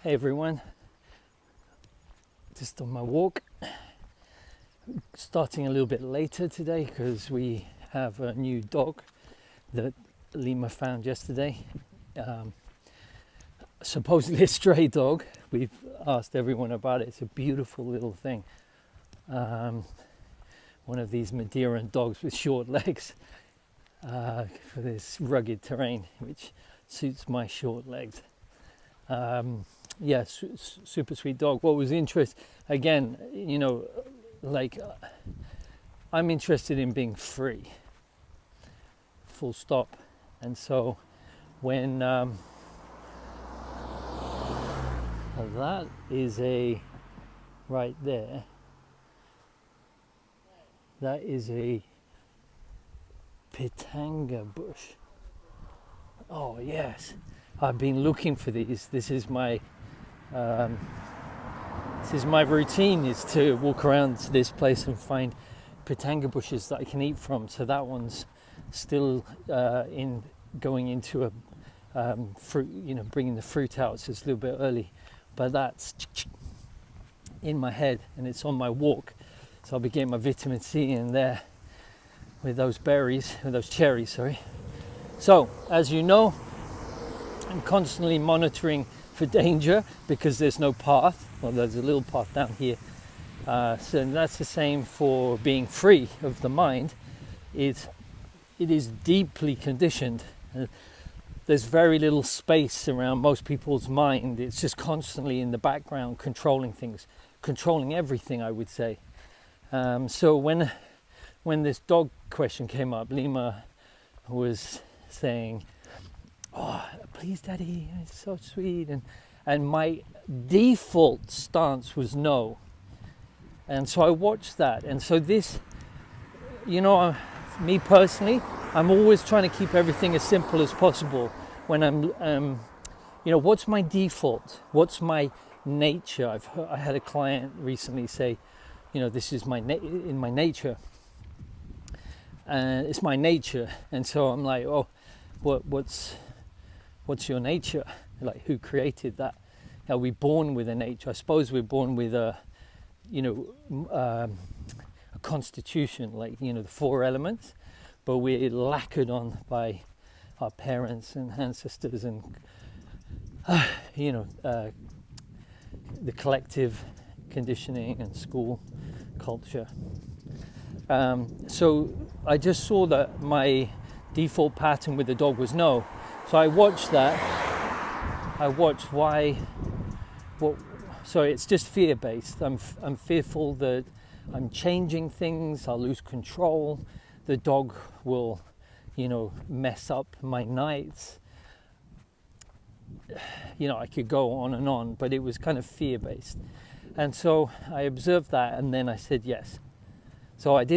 Hey everyone, just on my walk, starting a little bit later today because we have a new dog that Lima found yesterday. Supposedly a stray dog. We've asked everyone about it. It's a beautiful little thing. One of these Madeiran dogs with short legs for this rugged terrain, which suits my short legs. Super sweet dog. What was interesting, again, I'm interested in being free, full stop. And so when that is right there, that is a pitanga bush. Oh yes, I've been looking for these. This is my routine, is to walk around to this place and find pitanga bushes that I can eat from. So that one's still going into a fruit, bringing the fruit out. So it's a little bit early, but that's in my head and it's on my walk. So I'll be getting my vitamin C in there with those cherries, sorry. So as you know, I'm constantly monitoring for danger because there's no path. Well, there's a little path down here. So that's the same for being free of the mind. It is deeply conditioned. There's very little space around most people's mind. It's just constantly in the background, controlling things, controlling everything, I would say. So when this dog question came up, Lima was saying, "Oh, please, Daddy, it's so sweet," and my default stance was no. And so I watched that, and so this, me personally, I'm always trying to keep everything as simple as possible. When I'm, what's my default? What's my nature? I had a client recently say, this is in my nature, and it's my nature. And so I'm like, oh, what's your nature? Like, who created that? Are we born with a nature? I suppose we're born with a constitution, like, the four elements, but we're lacquered on by our parents and ancestors and, the collective conditioning and school culture. So I just saw that my default pattern with the dog was no. So I watched that. I watched so it's just fear-based. I'm fearful that I'm changing things, I'll lose control, the dog will, mess up my nights. I could go on, but it was kind of fear-based. And so I observed that, and then I said yes. So it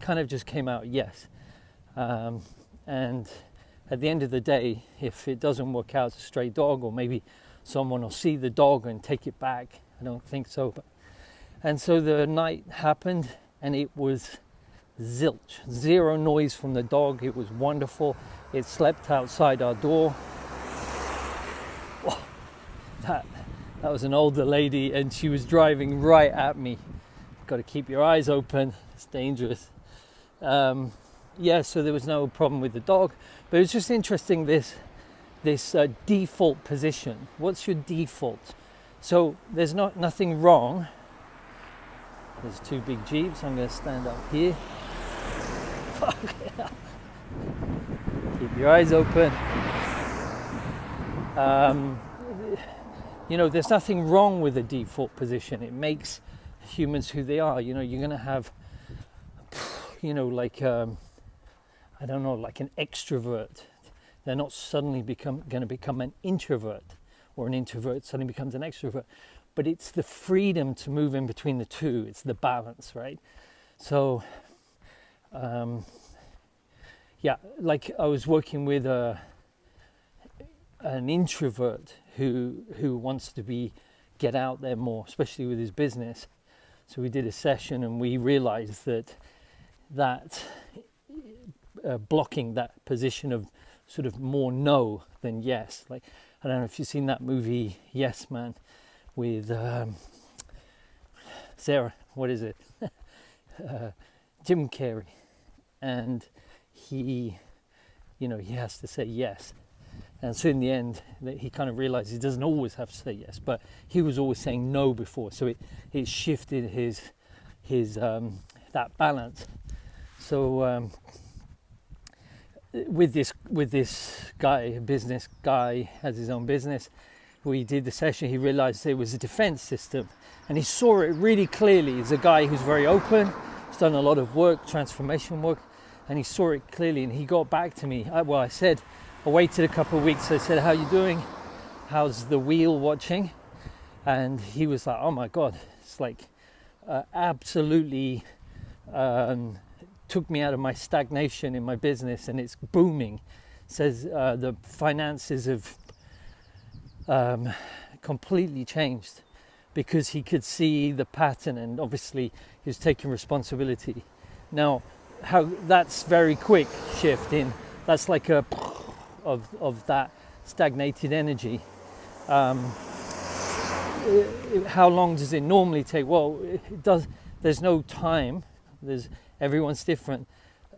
kind of just came out yes. And at the end of the day, if it doesn't work out, it's a stray dog, or maybe someone will see the dog and take it back. I don't think so. And so the night happened, and it was zilch. Zero noise from the dog. It was wonderful. It slept outside our door. Oh, that was an older lady, and she was driving right at me. Got to keep your eyes open. It's dangerous. So there was no problem with the dog, but it was just interesting, this default position. What's your default? So there's nothing wrong. There's two big Jeeps. I'm going to stand up here. Keep your eyes open. There's nothing wrong with the default position. It makes humans who they are. You're going to have, like an extrovert. They're not suddenly going to become an introvert, or an introvert suddenly becomes an extrovert. But it's the freedom to move in between the two. It's the balance, right? So, like I was working with an introvert who wants to get out there more, especially with his business. So we did a session, and we realized that blocking that position of sort of more no than yes. Like, I don't know if you've seen that movie Yes Man with Sarah, what is it? Jim Carrey, and he has to say yes, and so in the end he kind of realized he doesn't always have to say yes, but he was always saying no before, so it shifted his that balance. So with this guy, a business guy, has his own business. We did the session. He realized it was a defense system, and he saw it really clearly. He's a guy who's very open. He's done a lot of work, transformation work, and he saw it clearly. And he got back to me. I waited a couple of weeks. I said, "How you doing? How's the wheel watching?" And he was like, "Oh my God, it's like absolutely." Took me out of my stagnation in my business, and it's booming. Says the finances have completely changed because he could see the pattern, and obviously he was taking responsibility. Now, how that's very quick shift in. That's like a of that stagnated energy. How long does it normally take? Well, it does. There's no time. Everyone's different.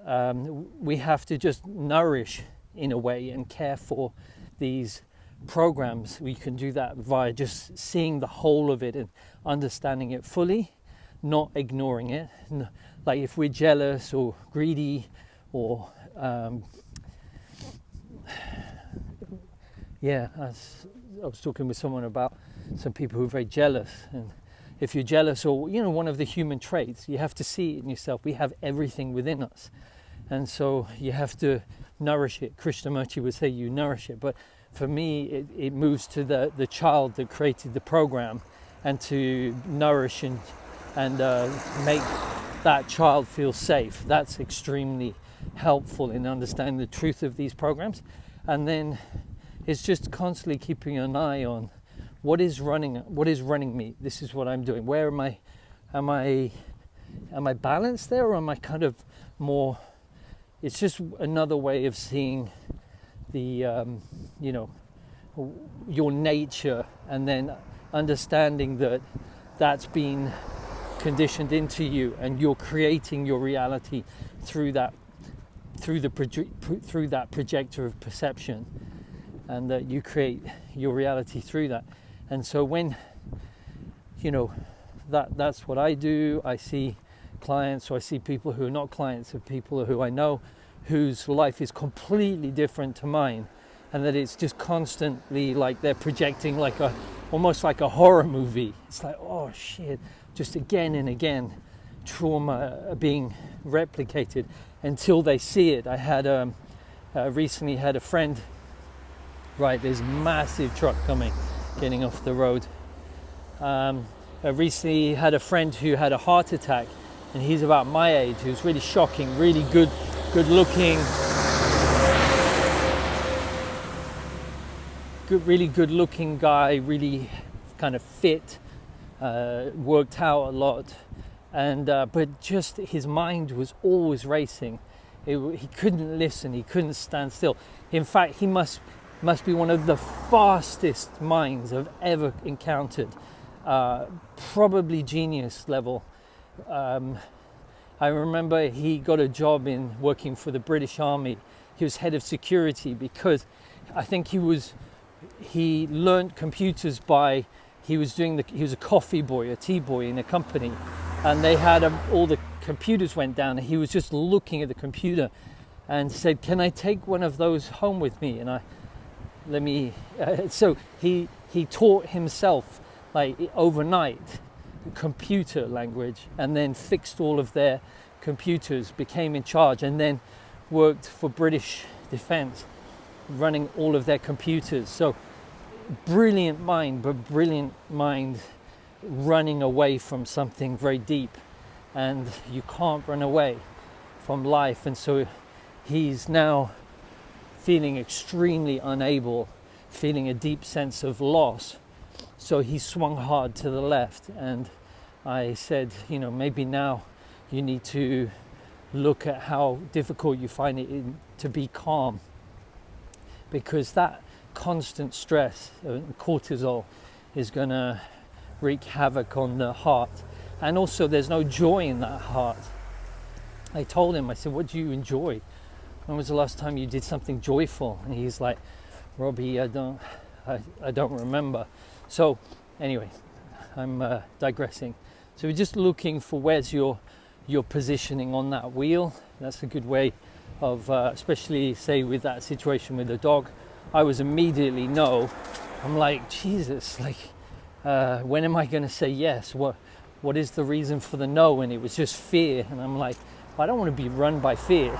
We have to just nourish in a way and care for these programs. We can do that via just seeing the whole of it and understanding it fully, not ignoring it. Like if we're jealous or greedy or I was talking with someone about some people who are very jealous, and if you're jealous, or one of the human traits, you have to see it in yourself. We have everything within us, and so you have to nourish it. Krishnamurti would say you nourish it, but for me it moves to the child that created the program, and to nourish and make that child feel safe. That's extremely helpful in understanding the truth of these programs. And then it's just constantly keeping an eye on what is running me. This is what I'm doing. Where am I balanced there, or am I kind of more? It's just another way of seeing the your nature, and then understanding that that's been conditioned into you, and you're creating your reality through that projector of perception, and that you create your reality through that. And so when that's what I do. I see clients, or I see people who are not clients, of people who I know whose life is completely different to mine, and that it's just constantly like they're projecting like almost like a horror movie. It's like, oh shit, just again and again trauma being replicated until they see it. I had recently had a friend, right, there's a massive truck coming, getting off the road. I recently had a friend who had a heart attack, and he's about my age. He was really shocking, really good looking, really good looking guy, really kind of fit, worked out a lot, and but just his mind was always racing. He couldn't listen, he couldn't stand still. In fact, he must be one of the fastest minds I've ever encountered, probably genius level. I remember he got a job in working for the British Army. He was head of security because I think he learned computers by, he was a coffee boy, a tea boy in a company, and they had all the computers went down, and he was just looking at the computer and said, "Can I take one of those home with me?" And so he taught himself like overnight computer language, and then fixed all of their computers, became in charge, and then worked for British Defence, running all of their computers. So brilliant mind, but brilliant mind running away from something very deep, and you can't run away from life. And so he's now feeling extremely unable, feeling a deep sense of loss. So he swung hard to the left, and I said, maybe now you need to look at how difficult you find it to be calm, because that constant stress, cortisol, is going to wreak havoc on the heart. And also there's no joy in that heart. I told him, I said, what do you enjoy? When was the last time you did something joyful? And he's like, Robbie, I don't remember. So anyway, I'm digressing. So we're just looking for where's your positioning on that wheel. That's a good way of, especially say with that situation with the dog, I was immediately no. I'm like, Jesus, like, when am I going to say yes? What is the reason for the no? And it was just fear. And I'm like, I don't want to be run by fear.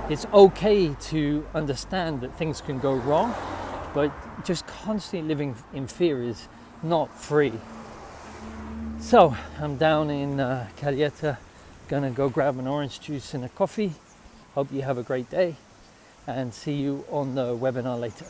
It's okay to understand that things can go wrong, but just constantly living in fear is not free. So I'm down in Calheta, gonna go grab an orange juice and a coffee. Hope you have a great day, and see you on the webinar later.